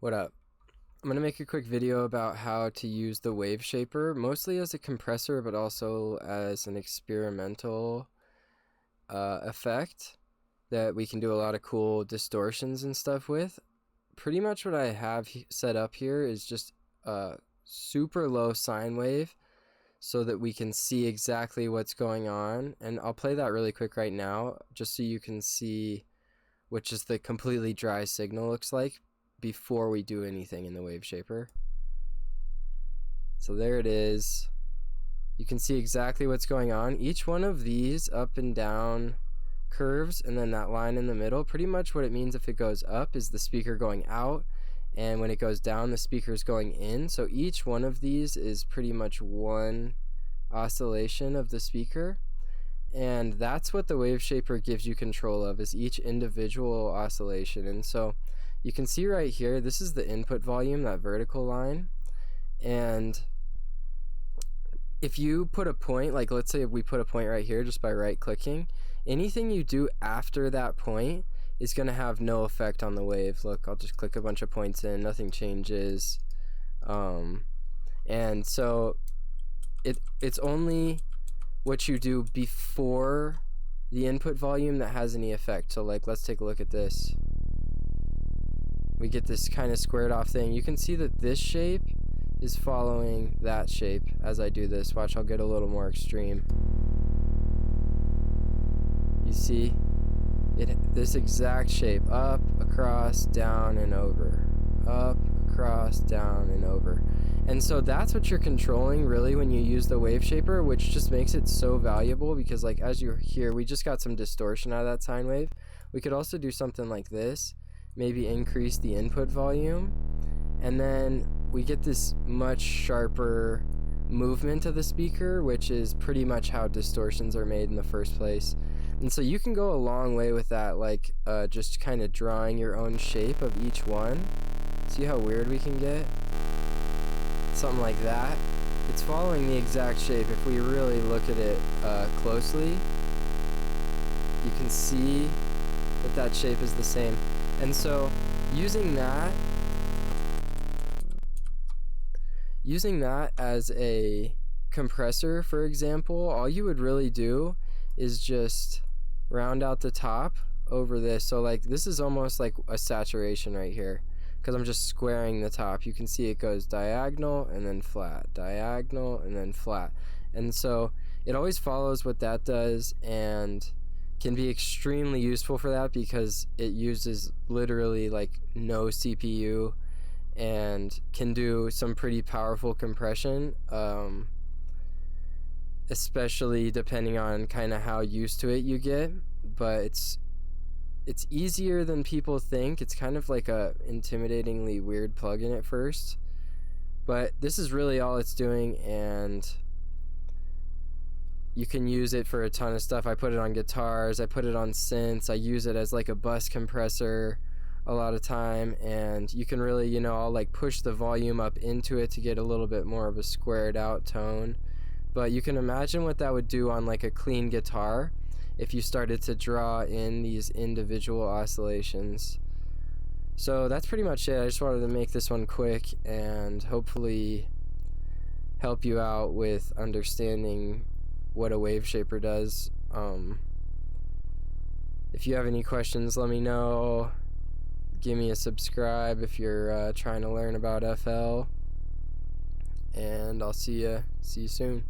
What up? I'm going to make a quick video about how to use the Waveshaper, mostly as a compressor, but also as an experimental effect that we can do a lot of cool distortions and stuff with. Pretty much what I have set up here is just a super low sine wave so that we can see exactly what's going on. And I'll play that really quick right now, just so you can see what just the completely dry signal looks like before we do anything in the Waveshaper. So there it is. You can see exactly what's going on. Each one of these up and down curves and then that line in the middle, pretty much what it means if it goes up is the speaker going out, and when it goes down the speaker is going in. So each one of these is pretty much one oscillation of the speaker, and that's what the Waveshaper gives you control of, is each individual oscillation. And so you can see right here, this is the input volume, that vertical line, and if you put a point, like let's say we put a point right here just by right clicking, anything you do after that point is going to have no effect on the wave. Look, I'll just click a bunch of points in, nothing changes. And so it's only what you do before the input volume that has any effect. So like, let's take a look at this. We get this kind of squared off thing. You can see that this shape is following that shape as I do this. Watch, I'll get a little more extreme. You see this exact shape, up, across, down, and over, up, across, down, and over. And so that's what you're controlling really when you use the Waveshaper, which just makes it so valuable, because like as you hear, we just got some distortion out of that sine wave. We could also do something like this, maybe increase the input volume, and then we get this much sharper movement of the speaker, which is pretty much how distortions are made in the first place. And so you can go a long way with that, like just kind of drawing your own shape of each one. See how weird we can get? Something like that. It's following the exact shape. If we really look at it closely, you can see that that shape is the same. And so using that as a compressor, for example, all you would really do is just round out the top over this. So like this is almost like a saturation right here, because I'm just squaring the top. You can see it goes diagonal and then flat, diagonal and then flat. And so it always follows what that does, and can be extremely useful for that because it uses literally like no CPU and can do some pretty powerful compression, especially depending on kind of how used to it you get. But it's easier than people think. It's kind of like a intimidatingly weird plugin at first, but this is really all it's doing, and you can use it for a ton of stuff. I put it on guitars, I put it on synths, I use it as like a bus compressor a lot of time, and you can really, you know, I'll like push the volume up into it to get a little bit more of a squared out tone. But you can imagine what that would do on like a clean guitar if you started to draw in these individual oscillations. So that's pretty much it. I just wanted to make this one quick and hopefully help you out with understanding what a Waveshaper does. If you have any questions, let me know. Give me a subscribe if you're trying to learn about FL, and I'll see you soon.